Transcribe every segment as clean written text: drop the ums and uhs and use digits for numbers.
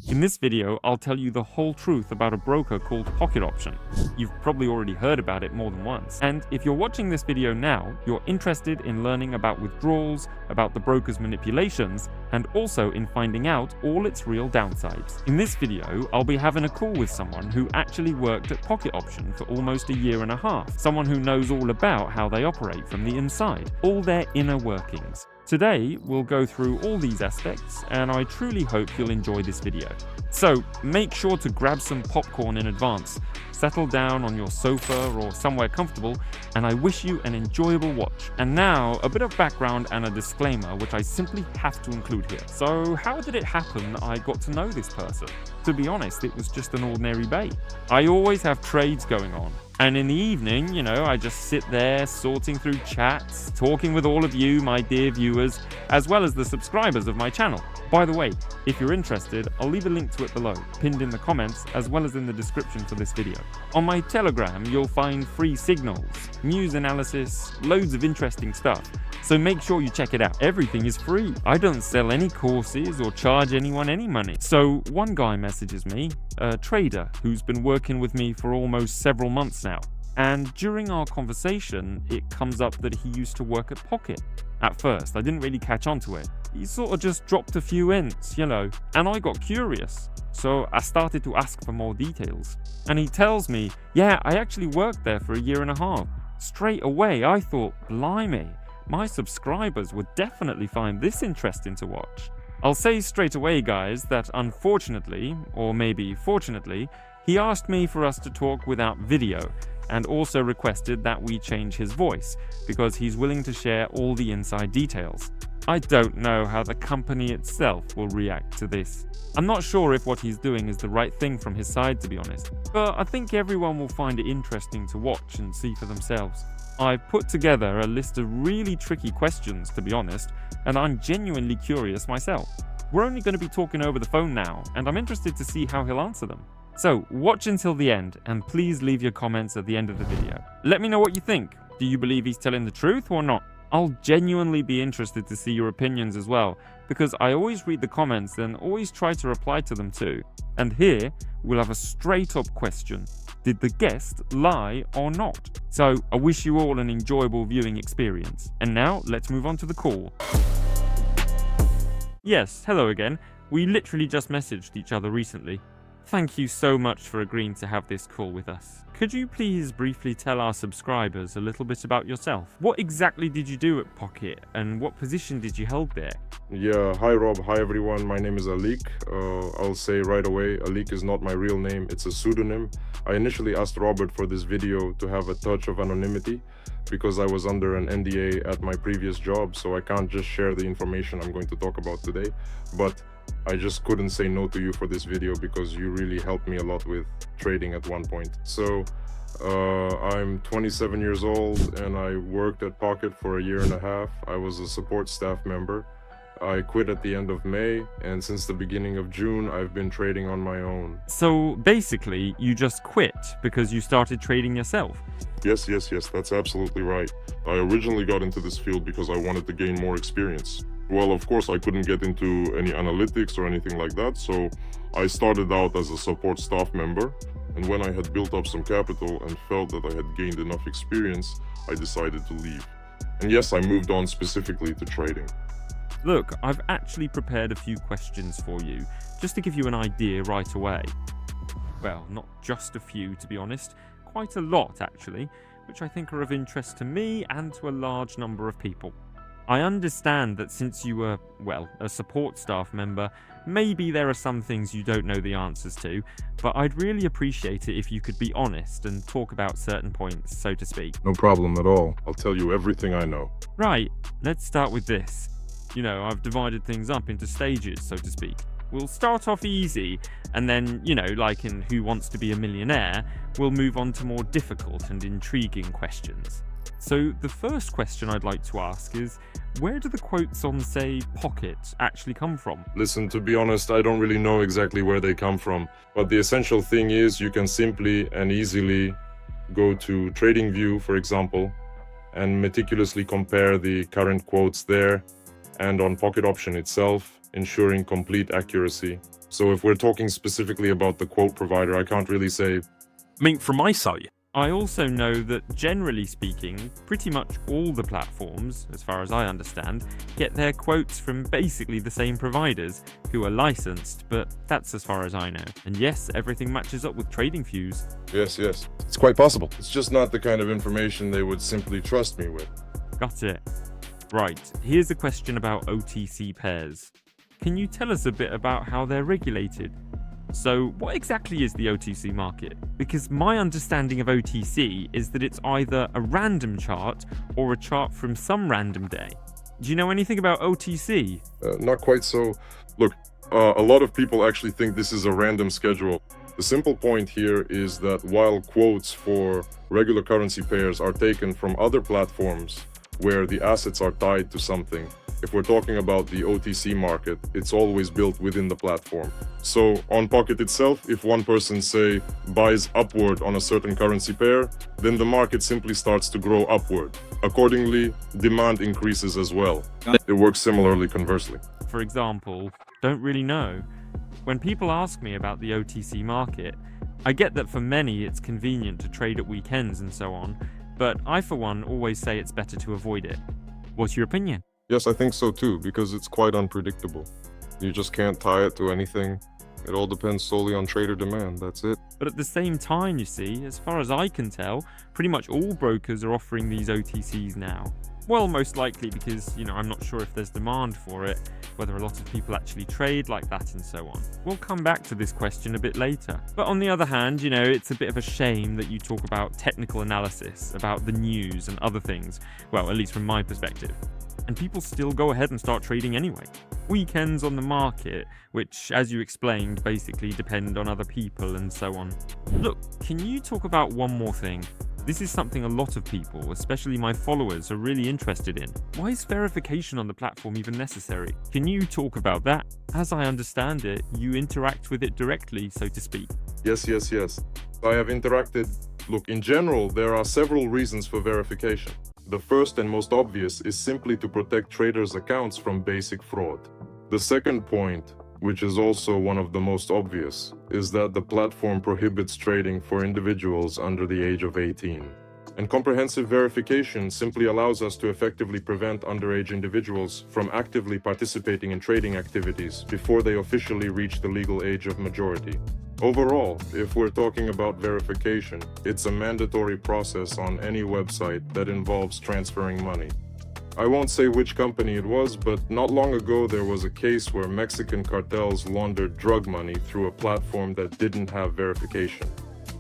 In this video, I'll tell you the whole truth about a broker called Pocket Option. You've probably already heard about it more than once. And if you're watching this video now, you're interested in learning about withdrawals, about the broker's manipulations, and also in finding out all its real downsides. In this video, I'll be having a call with someone who actually worked at Pocket Option for almost a year and a half. Someone who knows all about how they operate from the inside, all their inner workings. Today, we'll go through all these aspects, and I truly hope you'll enjoy this video. So, make sure to grab some popcorn in advance, settle down on your sofa or somewhere comfortable, and I wish you an enjoyable watch. And now, a bit of background and a disclaimer, which I simply have to include here. So, how did it happen I got to know this person? To be honest, it was just an ordinary bay. I always have trades going on. And in the evening, I just sit there sorting through chats, talking with all of you, my dear viewers, as well as the subscribers of my channel. By the way, if you're interested, I'll leave a link to it below, pinned in the comments, as well as in the description for this video. On my Telegram, you'll find free signals, news analysis, loads of interesting stuff. So make sure you check it out. Everything is free. I don't sell any courses or charge anyone any money. So one guy messages me, a trader who's been working with me for almost several months now. And during our conversation, it comes up that he used to work at Pocket. At first, I didn't really catch on to it. He sort of just dropped a few hints, and I got curious. So I started to ask for more details. And he tells me, yeah, I actually worked there for a year and a half. Straight away, I thought, blimey, my subscribers would definitely find this interesting to watch. I'll say straight away, guys, that unfortunately, or maybe fortunately, he asked me for us to talk without video, and also requested that we change his voice, because he's willing to share all the inside details. I don't know how the company itself will react to this. I'm not sure if what he's doing is the right thing from his side, to be honest, but I think everyone will find it interesting to watch and see for themselves. I've put together a list of really tricky questions, to be honest, and I'm genuinely curious myself. We're only going to be talking over the phone now, and I'm interested to see how he'll answer them. So, watch until the end, and please leave your comments at the end of the video. Let me know what you think. Do you believe he's telling the truth or not? I'll genuinely be interested to see your opinions as well, because I always read the comments and always try to reply to them too. And here, we'll have a straight up question. Did the guest lie or not? So, I wish you all an enjoyable viewing experience. And now, let's move on to the call. Yes, hello again. We literally just messaged each other recently. Thank you so much for agreeing to have this call with us. Could you please briefly tell our subscribers a little bit about yourself? What exactly did you do at Pocket, and what position did you hold there? Yeah, hi Rob, hi everyone, my name is Alik. I'll say right away, Alik is not my real name, it's a pseudonym. I initially asked Robert for this video to have a touch of anonymity because I was under an NDA at my previous job, so I can't just share the information I'm going to talk about today. But I just couldn't say no to you for this video because you really helped me a lot with trading at one point. So I'm 27 years old and I worked at Pocket for a year and a half. I was a support staff member. I quit at the end of May, and since the beginning of June, I've been trading on my own. So basically, you just quit because you started trading yourself? Yes, that's absolutely right. I originally got into this field because I wanted to gain more experience. Well, of course, I couldn't get into any analytics or anything like that, so I started out as a support staff member, and when I had built up some capital and felt that I had gained enough experience, I decided to leave. And yes, I moved on specifically to trading. Look, I've actually prepared a few questions for you, just to give you an idea right away. Well, not just a few, to be honest, quite a lot actually, which I think are of interest to me and to a large number of people. I understand that since you were, a support staff member, maybe there are some things you don't know the answers to, but I'd really appreciate it if you could be honest and talk about certain points, so to speak. No problem at all. I'll tell you everything I know. Right, let's start with this. I've divided things up into stages, so to speak. We'll start off easy, and then, like in Who Wants to Be a Millionaire, we'll move on to more difficult and intriguing questions. So the first question I'd like to ask is, where do the quotes on, say, Pocket actually come from? Listen, to be honest, I don't really know exactly where they come from, but the essential thing is you can simply and easily go to TradingView, for example, and meticulously compare the current quotes there and on Pocket Option itself, ensuring complete accuracy. So if we're talking specifically about the quote provider, I can't really say. I mean, from my side, I also know that, generally speaking, pretty much all the platforms, as far as I understand, get their quotes from basically the same providers who are licensed, but that's as far as I know. And yes, everything matches up with TradingViews. Yes, yes. it's quite possible. It's just not the kind of information they would simply trust me with. Got it. Right, here's a question about OTC pairs. Can you tell us a bit about how they're regulated? So, what exactly is the OTC market? Because my understanding of OTC is that it's either a random chart or a chart from some random day. Do you know anything about OTC? Not quite so. Look, a lot of people actually think this is a random schedule. The simple point here is that while quotes for regular currency pairs are taken from other platforms where the assets are tied to something, if we're talking about the OTC market, it's always built within the platform. So on Pocket itself, if one person, say, buys upward on a certain currency pair, then the market simply starts to grow upward. Accordingly, demand increases as well. It works similarly conversely. For example, don't really know. When people ask me about the OTC market, I get that for many it's convenient to trade at weekends and so on, but I for one always say it's better to avoid it. What's your opinion? Yes, I think so too, because it's quite unpredictable. You just can't tie it to anything. It all depends solely on trader demand, that's it. But at the same time, you see, as far as I can tell, pretty much all brokers are offering these OTCs now. Well, most likely because, I'm not sure if there's demand for it, whether a lot of people actually trade like that and so on. We'll come back to this question a bit later. But on the other hand, it's a bit of a shame that you talk about technical analysis, about the news and other things, well, at least from my perspective. And people still go ahead and start trading anyway. Weekends on the market, which, as you explained, basically depend on other people and so on. Look, can you talk about one more thing? This is something a lot of people, especially my followers, are really interested in. Why is verification on the platform even necessary? Can you talk about that? As I understand it, you interact with it directly, so to speak. Yes. I have interacted. Look, in general, there are several reasons for verification. The first and most obvious is simply to protect traders' accounts from basic fraud. The second point, which is also one of the most obvious, is that the platform prohibits trading for individuals under the age of 18. And comprehensive verification simply allows us to effectively prevent underage individuals from actively participating in trading activities before they officially reach the legal age of majority. Overall, if we're talking about verification, it's a mandatory process on any website that involves transferring money. I won't say which company it was, but not long ago there was a case where Mexican cartels laundered drug money through a platform that didn't have verification.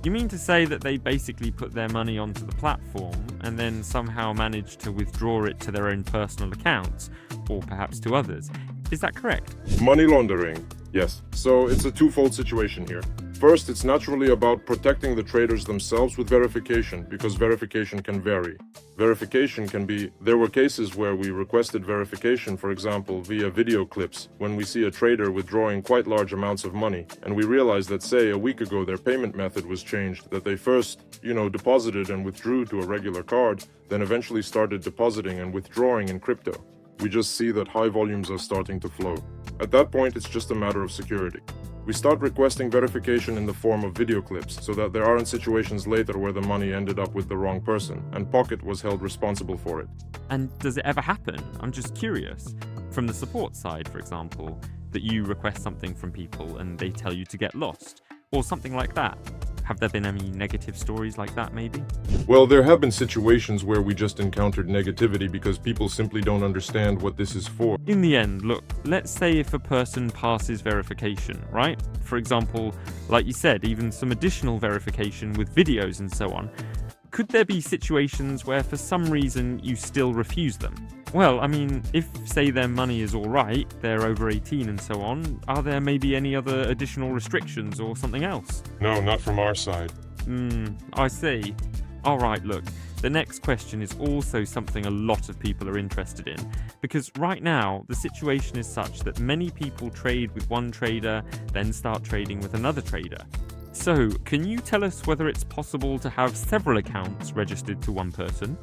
You mean to say that they basically put their money onto the platform and then somehow managed to withdraw it to their own personal accounts, or perhaps to others? Is that correct? Money laundering, yes. So it's a twofold situation here. First, it's naturally about protecting the traders themselves with verification, because verification can vary. Verification can be, there were cases where we requested verification, for example, via video clips, when we see a trader withdrawing quite large amounts of money, and we realize that, say, a week ago their payment method was changed, that they first, deposited and withdrew to a regular card, then eventually started depositing and withdrawing in crypto. We just see that high volumes are starting to flow. At that point, it's just a matter of security. We start requesting verification in the form of video clips so that there aren't situations later where the money ended up with the wrong person and Pocket was held responsible for it. And does it ever happen? I'm just curious. From the support side, for example, that you request something from people and they tell you to get lost, or something like that. Have there been any negative stories like that, maybe? Well, there have been situations where we just encountered negativity because people simply don't understand what this is for. In the end, look, let's say if a person passes verification, right? For example, like you said, even some additional verification with videos and so on. Could there be situations where for some reason you still refuse them? Well, I mean, if, say, their money is alright, they're over 18 and so on, are there maybe any other additional restrictions or something else? No, not from our side. I see. Alright, look, the next question is also something a lot of people are interested in, because right now, the situation is such that many people trade with one trader, then start trading with another trader. So, can you tell us whether it's possible to have several accounts registered to one person?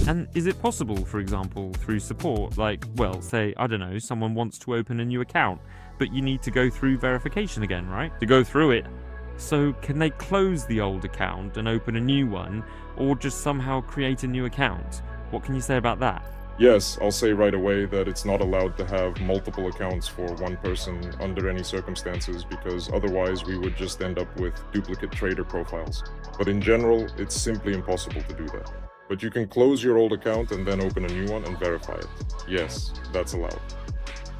And is it possible, for example, through support, like, well, say, I don't know, someone wants to open a new account, but you need to go through verification again, right? To go through it. So can they close the old account and open a new one, or just somehow create a new account? What can you say about that? Yes, I'll say right away that it's not allowed to have multiple accounts for one person under any circumstances, because otherwise we would just end up with duplicate trader profiles. But in general, it's simply impossible to do that. But you can close your old account and then open a new one and verify it. Yes, that's allowed.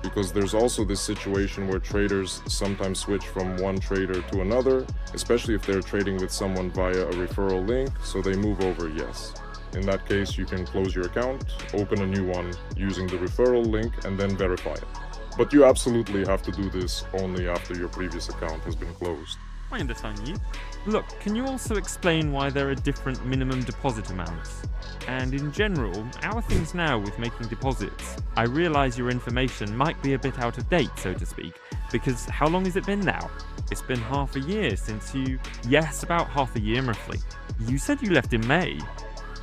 Because there's also this situation where traders sometimes switch from one trader to another, especially if they're trading with someone via a referral link, so they move over, yes. In that case, you can close your account, open a new one using the referral link, and then verify it. But you absolutely have to do this only after your previous account has been closed. I understand you. Look, can you also explain why there are different minimum deposit amounts? And in general, how are things now with making deposits? I realize your information might be a bit out of date, so to speak, because how long has it been now? It's been half a year since you... Yes, about half a year roughly. You said you left in May.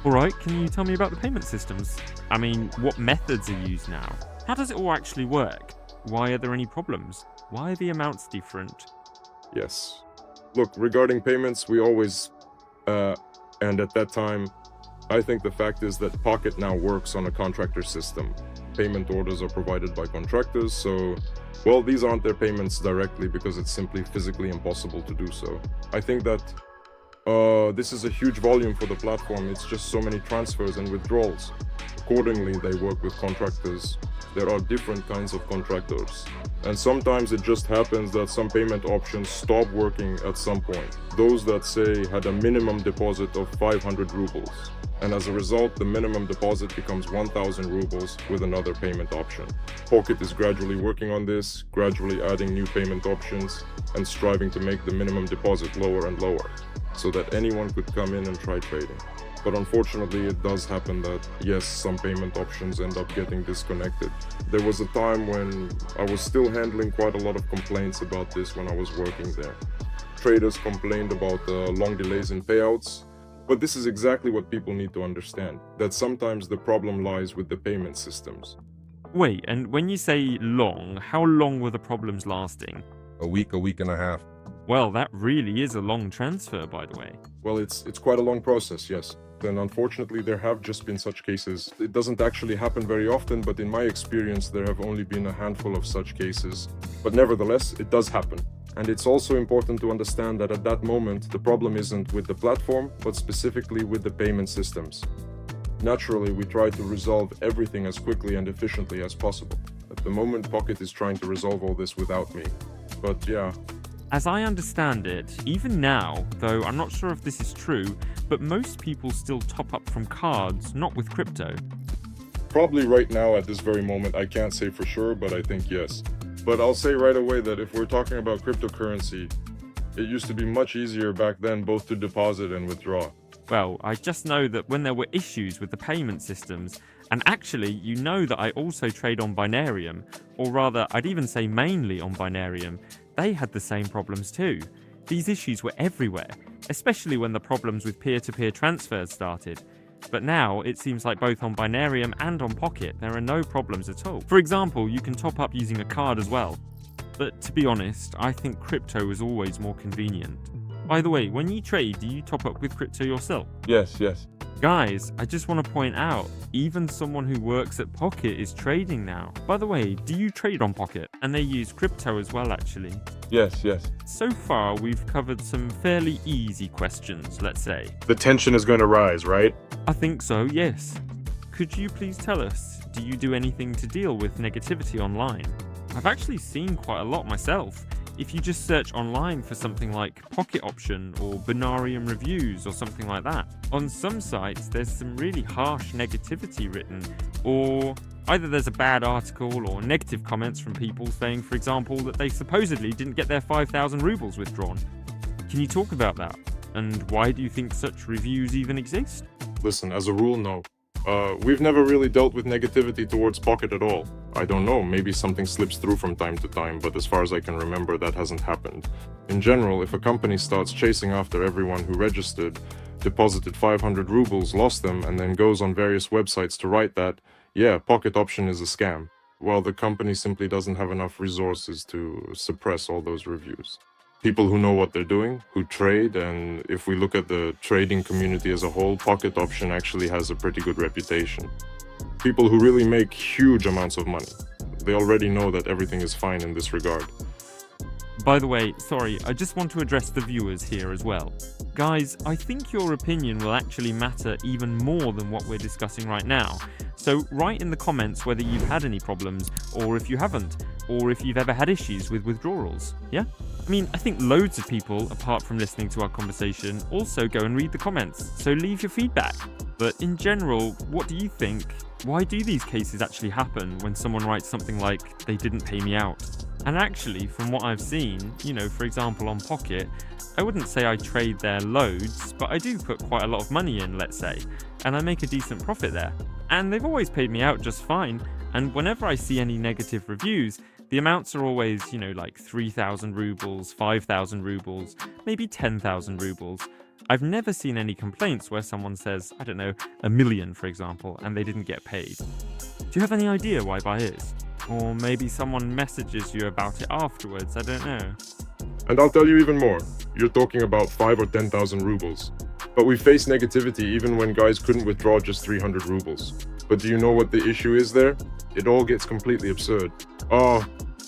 Alright, can you tell me about the payment systems? I mean, what methods are used now? How does it all actually work? Why are there any problems? Why are the amounts different? Yes. Look, regarding payments, we always, and at that time, I think the fact is that Pocket now works on a contractor system. Payment orders are provided by contractors, so, well, these aren't their payments directly because it's simply physically impossible to do so. I think that this is a huge volume for the platform. It's just so many transfers and withdrawals. Accordingly, they work with contractors. There are different kinds of contractors. And sometimes it just happens that some payment options stop working at some point. Those that say had a minimum deposit of 500 rubles. And as a result, the minimum deposit becomes 1,000 rubles with another payment option. Pocket is gradually working on this, gradually adding new payment options, and striving to make the minimum deposit lower and lower, so that anyone could come in and try trading. But unfortunately, it does happen that, yes, some payment options end up getting disconnected. There was a time when I was still handling quite a lot of complaints about this when I was working there. Traders complained about long delays in payouts, but this is exactly what people need to understand, that sometimes the problem lies with the payment systems. Wait, and when you say long, how long were the problems lasting? A week and a half. Well, that really is a long transfer, by the way. Well, it's quite a long process, yes. And unfortunately, there have just been such cases. It doesn't actually happen very often, but in my experience, there have only been a handful of such cases. But nevertheless, it does happen. And it's also important to understand that at that moment, the problem isn't with the platform, but specifically with the payment systems. Naturally, we try to resolve everything as quickly and efficiently as possible. At the moment, Pocket is trying to resolve all this without me. But yeah. As I understand it, even now, though I'm not sure if this is true, but most people still top up from cards, not with crypto. Probably right now at this very moment, I can't say for sure, but I think yes. But I'll say right away that if we're talking about cryptocurrency, it used to be much easier back then both to deposit and withdraw. Well, I just know that when there were issues with the payment systems, and actually, you know that I also trade on Binarium, or rather, I'd even say mainly on Binarium, they had the same problems too. These issues were everywhere, especially when the problems with peer-to-peer transfers started. But now, it seems like both on Binarium and on Pocket, there are no problems at all. For example, you can top up using a card as well. But to be honest, I think crypto is always more convenient. By the way, when you trade, do you top up with crypto yourself? Yes. Guys, I just want to point out, even someone who works at Pocket is trading now. By the way, do you trade on Pocket? And they use crypto as well, actually. Yes. So far, we've covered some fairly easy questions, let's say. The tension is going to rise, right? I think so, yes. Could you please tell us, do you do anything to deal with negativity online? I've actually seen quite a lot myself. If you just search online for something like Pocket Option or Binarium Reviews or something like that, on some sites there's some really harsh negativity written, or either there's a bad article or negative comments from people saying, for example, that they supposedly didn't get their 5,000 rubles withdrawn. Can you talk about that? And why do you think such reviews even exist? Listen, as a rule, no. We've never really dealt with negativity towards Pocket at all. I don't know, maybe something slips through from time to time, but as far as I can remember, that hasn't happened. In general, if a company starts chasing after everyone who registered, deposited 500 rubles, lost them, and then goes on various websites to write that, yeah, Pocket Option is a scam, while the company simply doesn't have enough resources to suppress all those reviews. People who know what they're doing, who trade, and if we look at the trading community as a whole, Pocket Option actually has a pretty good reputation. People who really make huge amounts of money. They already know that everything is fine in this regard. By the way, sorry, I just want to address the viewers here as well. Guys, I think your opinion will actually matter even more than what we're discussing right now. So write in the comments whether you've had any problems, or if you haven't, or if you've ever had issues with withdrawals, yeah? I mean, I think loads of people, apart from listening to our conversation, also go and read the comments, so leave your feedback. But in general, what do you think? Why do these cases actually happen when someone writes something like, they didn't pay me out? And actually, from what I've seen, for example on Pocket, I wouldn't say I trade there loads, but I do put quite a lot of money in, let's say, and I make a decent profit there. And they've always paid me out just fine, and whenever I see any negative reviews, the amounts are always, like 3,000 rubles, 5,000 rubles, maybe 10,000 rubles. I've never seen any complaints where someone says, I don't know, 1 million, for example, and they didn't get paid. Do you have any idea why that is? Or maybe someone messages you about it afterwards, I don't know. And I'll tell you even more. You're talking about 5 or 10,000 rubles. But we face negativity even when guys couldn't withdraw just 300 rubles. But do you know what the issue is there? It all gets completely absurd.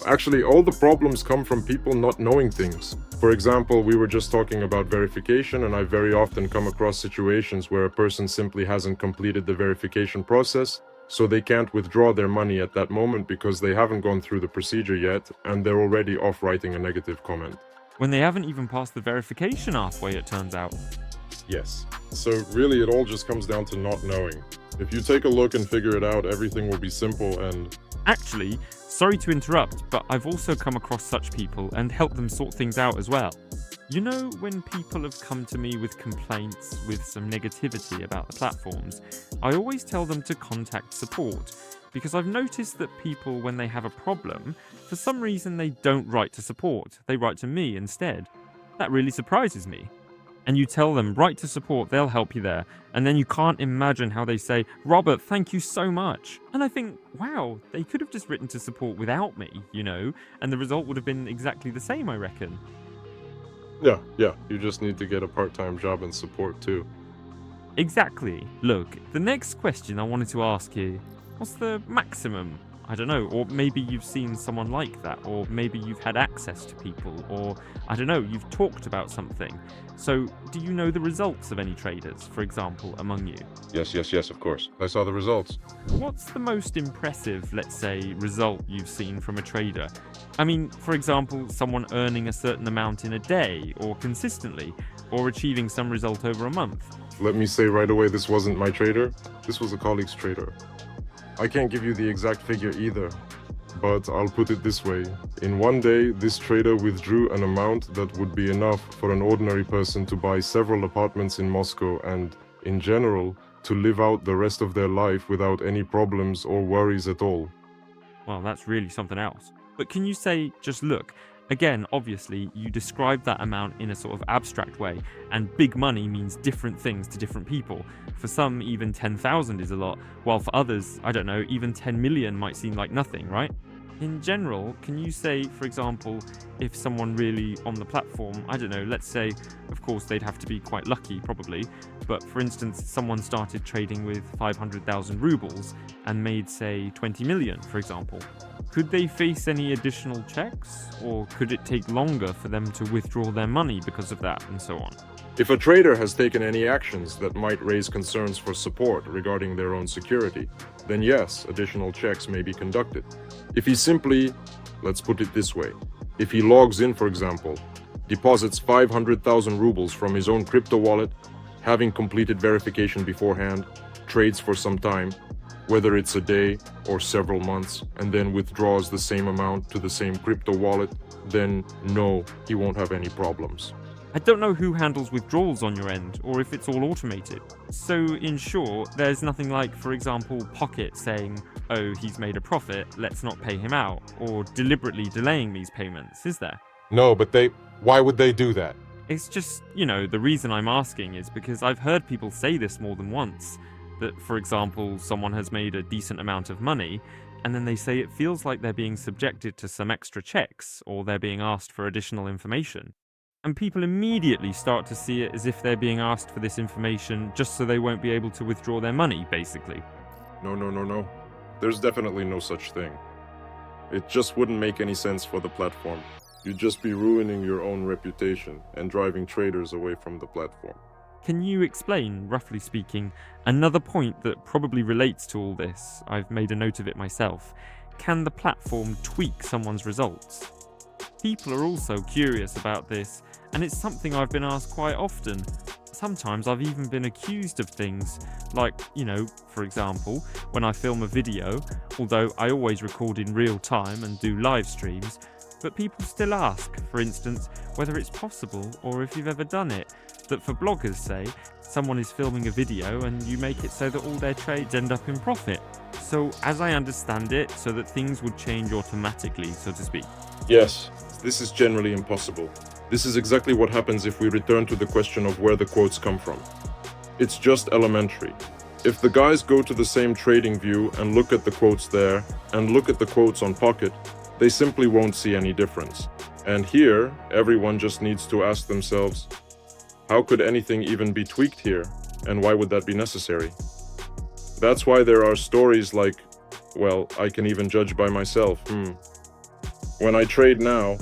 Actually, all the problems come from people not knowing things. For example, we were just talking about verification, and I very often come across situations where a person simply hasn't completed the verification process, so they can't withdraw their money at that moment because they haven't gone through the procedure yet, and they're already off writing a negative comment. When they haven't even passed the verification halfway, it turns out. Yes. So really, it all just comes down to not knowing. If you take a look and figure it out, everything will be simple and... Actually, sorry to interrupt, but I've also come across such people and helped them sort things out as well. You know, when people have come to me with complaints, with some negativity about the platforms, I always tell them to contact support, because I've noticed that people, when they have a problem, for some reason they don't write to support, they write to me instead. That really surprises me. And you tell them, write to support, they'll help you there, and then you can't imagine how they say, Robert, thank you so much. And I think, wow, they could have just written to support without me, and the result would have been exactly the same, I reckon. Yeah, you just need to get a part-time job in support too. Exactly. Look, the next question I wanted to ask you, what's the maximum? I don't know, or maybe you've seen someone like that, or maybe you've had access to people, or I don't know, you've talked about something. So, do you know the results of any traders, for example, among you? Yes, of course. I saw the results. What's the most impressive, let's say, result you've seen from a trader? I mean, for example, someone earning a certain amount in a day, or consistently, or achieving some result over a month. Let me say right away, this wasn't my trader. This was a colleague's trader. I can't give you the exact figure either, but I'll put it this way. In one day, this trader withdrew an amount that would be enough for an ordinary person to buy several apartments in Moscow and, in general, to live out the rest of their life without any problems or worries at all. Well, that's really something else. But can you say, just look, again, obviously, you describe that amount in a sort of abstract way, and big money means different things to different people. For some, even 10,000 is a lot, while for others, I don't know, even 10 million might seem like nothing, right? In general, can you say, for example, if someone really on the platform, I don't know, let's say, of course, they'd have to be quite lucky, probably, but for instance, someone started trading with 500,000 rubles and made, say, 20 million, for example. Could they face any additional checks, or could it take longer for them to withdraw their money because of that, and so on? If a trader has taken any actions that might raise concerns for support regarding their own security, then yes, additional checks may be conducted. If he simply, let's put it this way, if he logs in, for example, deposits 500,000 rubles from his own crypto wallet, having completed verification beforehand, trades for some time, whether it's a day or several months, and then withdraws the same amount to the same crypto wallet, then no, he won't have any problems. I don't know who handles withdrawals on your end, or if it's all automated. So, in short, there's nothing like, for example, Pocket saying, oh, he's made a profit, let's not pay him out, or deliberately delaying these payments, is there? No, but why would they do that? It's just, the reason I'm asking is because I've heard people say this more than once. That, for example, someone has made a decent amount of money, and then they say it feels like they're being subjected to some extra checks, or they're being asked for additional information. And people immediately start to see it as if they're being asked for this information just so they won't be able to withdraw their money, basically. No. There's definitely no such thing. It just wouldn't make any sense for the platform. You'd just be ruining your own reputation and driving traders away from the platform. Can you explain, roughly speaking, another point that probably relates to all this? I've made a note of it myself. Can the platform tweak someone's results? People are also curious about this, and it's something I've been asked quite often. Sometimes I've even been accused of things, like, for example, when I film a video, although I always record in real time and do live streams, but people still ask, for instance, whether it's possible or if you've ever done it, that for bloggers, say, someone is filming a video and you make it so that all their trades end up in profit. So, as I understand it, so that things would change automatically, so to speak. Yes, this is generally impossible. This is exactly what happens if we return to the question of where the quotes come from. It's just elementary. If the guys go to the same trading view and look at the quotes there, and look at the quotes on Pocket, they simply won't see any difference. And here, everyone just needs to ask themselves, how could anything even be tweaked here, and why would that be necessary? That's why there are stories like, well, I can even judge by myself. When I trade now,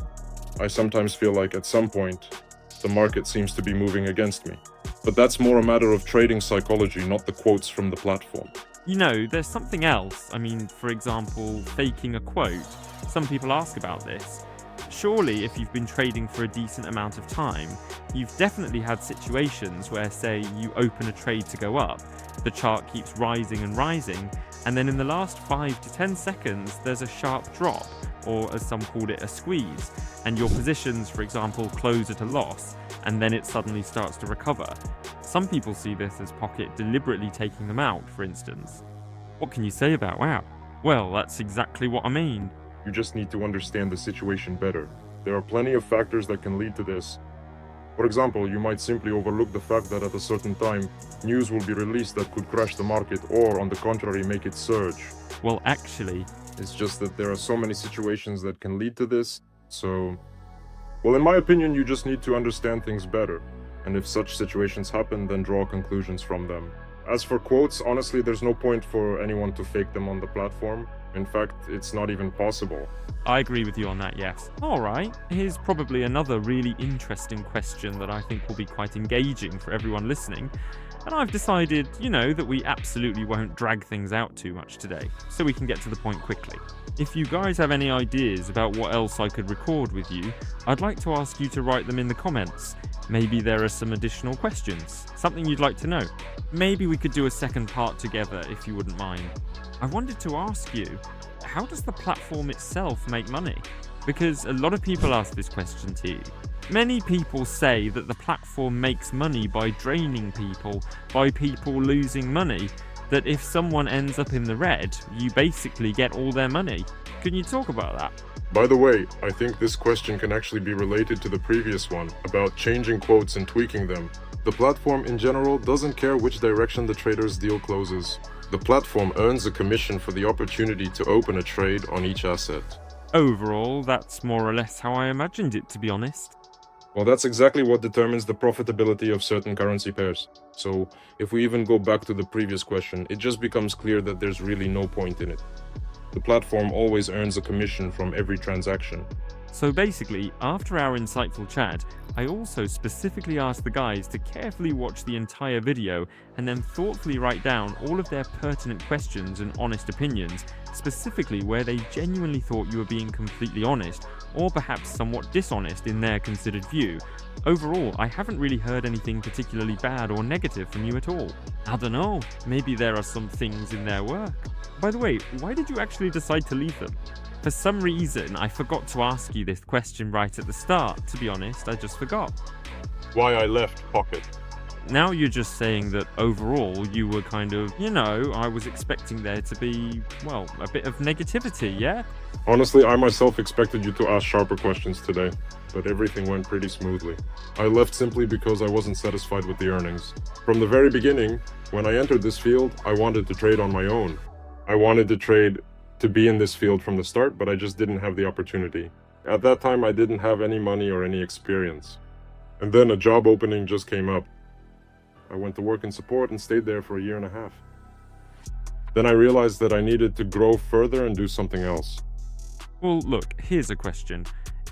I sometimes feel like at some point, the market seems to be moving against me. But that's more a matter of trading psychology, not the quotes from the platform. There's something else. For example, faking a quote. Some people ask about this. Surely, if you've been trading for a decent amount of time, you've definitely had situations where, say, you open a trade to go up, the chart keeps rising and rising, and then in the last 5 to 10 seconds, there's a sharp drop, or as some called it, a squeeze, and your positions, for example, close at a loss, and then it suddenly starts to recover. Some people see this as Pocket deliberately taking them out, for instance. What can you say about that? Well, that's exactly what I mean. You just need to understand the situation better. There are plenty of factors that can lead to this. For example, you might simply overlook the fact that at a certain time, news will be released that could crash the market or, on the contrary, make it surge. Well, actually, it's just that there are so many situations that can lead to this, so... Well, in my opinion, you just need to understand things better. And if such situations happen, then draw conclusions from them. As for quotes, honestly, there's no point for anyone to fake them on the platform. In fact, it's not even possible. I agree with you on that, yes. Alright, here's probably another really interesting question that I think will be quite engaging for everyone listening. And I've decided, that we absolutely won't drag things out too much today, so we can get to the point quickly. If you guys have any ideas about what else I could record with you, I'd like to ask you to write them in the comments. Maybe there are some additional questions, something you'd like to know. Maybe we could do a second part together if you wouldn't mind. I wanted to ask you, how does the platform itself make money? Because a lot of people ask this question too. Many people say that the platform makes money by draining people, by people losing money, that if someone ends up in the red, you basically get all their money. Can you talk about that? By the way, I think this question can actually be related to the previous one, about changing quotes and tweaking them. The platform in general doesn't care which direction the trader's deal closes. The platform earns a commission for the opportunity to open a trade on each asset. Overall, that's more or less how I imagined it, to be honest. Well, that's exactly what determines the profitability of certain currency pairs. So, if we even go back to the previous question, it just becomes clear that there's really no point in it. The platform always earns a commission from every transaction. So basically, after our insightful chat, I also specifically asked the guys to carefully watch the entire video and then thoughtfully write down all of their pertinent questions and honest opinions, specifically where they genuinely thought you were being completely honest, or perhaps somewhat dishonest in their considered view. Overall, I haven't really heard anything particularly bad or negative from you at all. I don't know, maybe there are some things in their work. By the way, why did you actually decide to leave them? For some reason, I forgot to ask you this question right at the start. To be honest, I just forgot. Why I left Pocket. now you're just saying that overall you were kind of, I was expecting there to be, well, a bit of negativity, yeah? Honestly, I myself expected you to ask sharper questions today, but everything went pretty smoothly. I left simply because I wasn't satisfied with the earnings. From the very beginning, when I entered this field, I wanted to trade on my own. I wanted to be in this field from the start, but I just didn't have the opportunity. At that time, I didn't have any money or any experience. And then a job opening just came up. I went to work in support and stayed there for 1.5 years. Then I realized that I needed to grow further and do something else. Well, look, here's a question.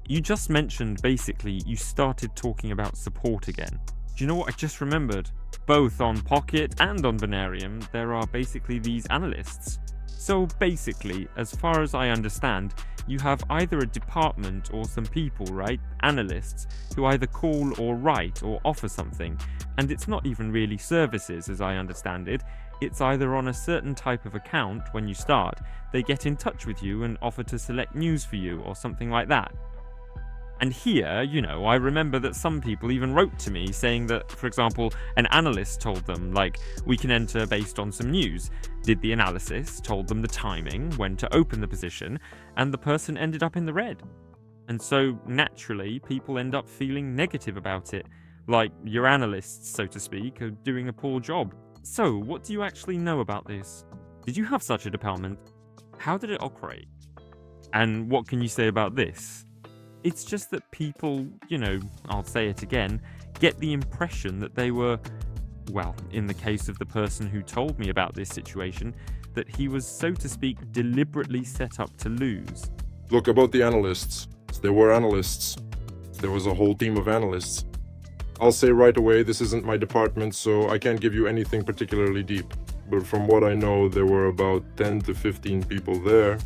You just mentioned basically you started talking about support again. Do you know what I just remembered? Both on Pocket and on Binarium, there are basically these analysts. So basically, as far as I understand, you have either a department or some people, right? Analysts, who either call or write or offer something. And it's not even really services, as I understand it. It's either on a certain type of account when you start, they get in touch with you and offer to select news for you or something like that. And here, I remember that some people even wrote to me saying that, for example, an analyst told them, like, we can enter based on some news. Did the analysis, told them the timing, when to open the position, and the person ended up in the red. And so, naturally, people end up feeling negative about it. Like, your analysts, so to speak, are doing a poor job. So, what do you actually know about this? Did you have such a department? How did it operate? And what can you say about this? It's just that people, I'll say it again, get the impression that they were, well, in the case of the person who told me about this situation, that he was, so to speak, deliberately set up to lose. Look, about the analysts. There were analysts. There was a whole team of analysts. I'll say right away, this isn't my department, so I can't give you anything particularly deep. But from what I know, there were about 10 to 15 people there.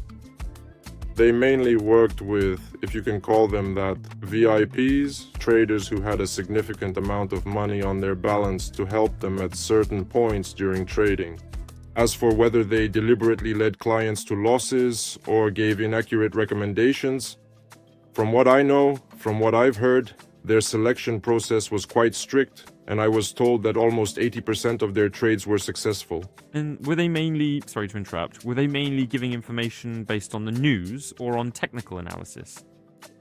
They mainly worked with, if you can call them that, VIPs, traders who had a significant amount of money on their balance to help them at certain points during trading. As for whether they deliberately led clients to losses or gave inaccurate recommendations, from what I know, from what I've heard, their selection process was quite strict, and I was told that almost 80% of their trades were successful. And were they mainly, sorry to interrupt, were they mainly giving information based on the news or on technical analysis?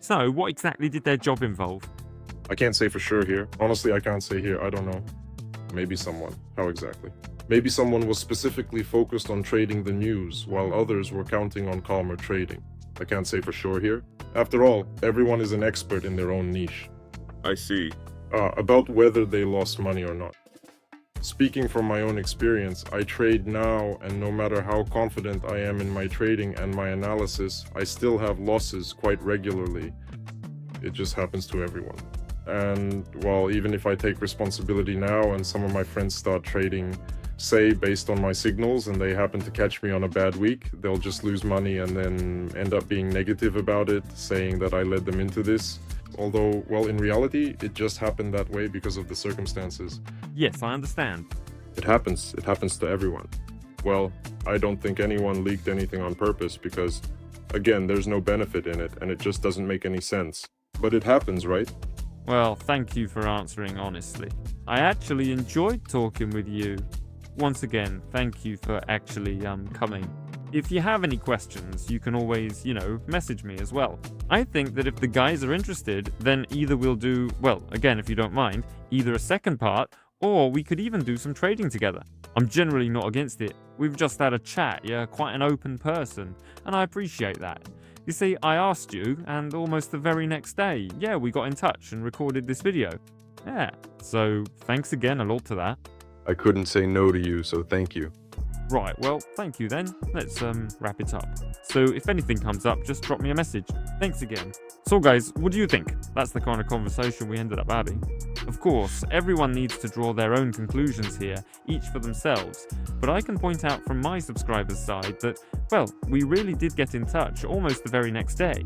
So, what exactly did their job involve? I can't say for sure here. Honestly, I can't say here. I don't know. Maybe someone. How exactly? Maybe someone was specifically focused on trading the news, while others were counting on calmer trading. I can't say for sure here. After all, everyone is an expert in their own niche. I see. About whether they lost money or not. Speaking from my own experience, I trade now, and no matter how confident I am in my trading and my analysis, I still have losses quite regularly. It just happens to everyone. And, well, even if I take responsibility now and some of my friends start trading, say, based on my signals, and they happen to catch me on a bad week, they'll just lose money and then end up being negative about it, saying that I led them into this. Although, well, in reality, it just happened that way because of the circumstances. Yes, I understand. It happens to everyone. Well, I don't think anyone leaked anything on purpose because, again, there's no benefit in it and it just doesn't make any sense. But it happens, right? Well, thank you for answering honestly. I actually enjoyed talking with you. Once again, thank you for actually coming. If you have any questions, you can always, message me as well. I think that if the guys are interested, then either we'll do, well, again, if you don't mind, either a second part, or we could even do some trading together. I'm generally not against it. We've just had a chat, you're quite an open person, and I appreciate that. You see, I asked you, and almost the very next day, we got in touch and recorded this video. Yeah, so thanks again a lot to that. I couldn't say no to you, so thank you. Right, well, thank you then. Let's wrap it up. So if anything comes up, just drop me a message. Thanks again. So guys, what do you think? That's the kind of conversation we ended up having. Of course, everyone needs to draw their own conclusions here, each for themselves. But I can point out from my subscribers' side that, well, we really did get in touch almost the very next day.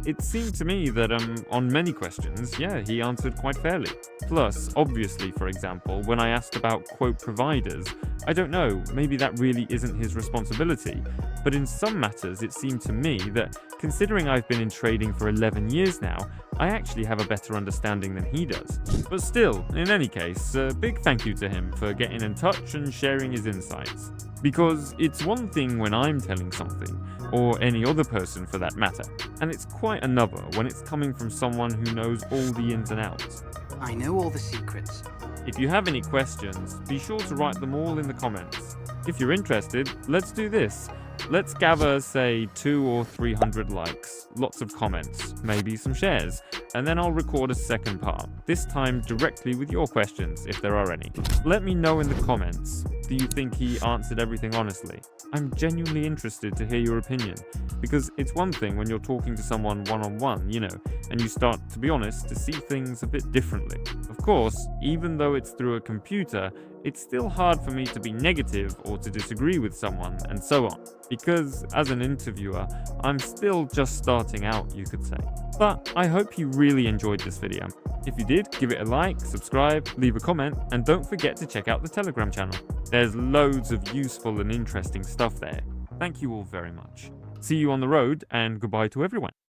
it seemed to me that on many questions, yeah, he answered quite fairly. Plus, obviously, for example, when I asked about quote providers, I don't know, maybe that really isn't his responsibility, but in some matters it seemed to me that, considering I've been in trading for 11 years now, I actually have a better understanding than he does. But still, in any case, a big thank you to him for getting in touch and sharing his insights. Because it's one thing when I'm telling something, or any other person for that matter, and it's quite another when it's coming from someone who knows all the ins and outs. I know all the secrets. If you have any questions, be sure to write them all in the comments. If you're interested, let's do this. Let's gather, say, 200 or 300 likes, lots of comments, maybe some shares, and then I'll record a second part, this time directly with your questions, if there are any. Let me know in the comments, do you think he answered everything honestly? I'm genuinely interested to hear your opinion, because it's one thing when you're talking to someone one-on-one, you know, and you start, to be honest, to see things a bit differently. Of course, even though it's through a computer, it's still hard for me to be negative or to disagree with someone, and so on. Because, as an interviewer, I'm still just starting out, you could say. But I hope you really enjoyed this video. If you did, give it a like, subscribe, leave a comment, and don't forget to check out the Telegram channel. There's loads of useful and interesting stuff there. Thank you all very much. See you on the road, and goodbye to everyone.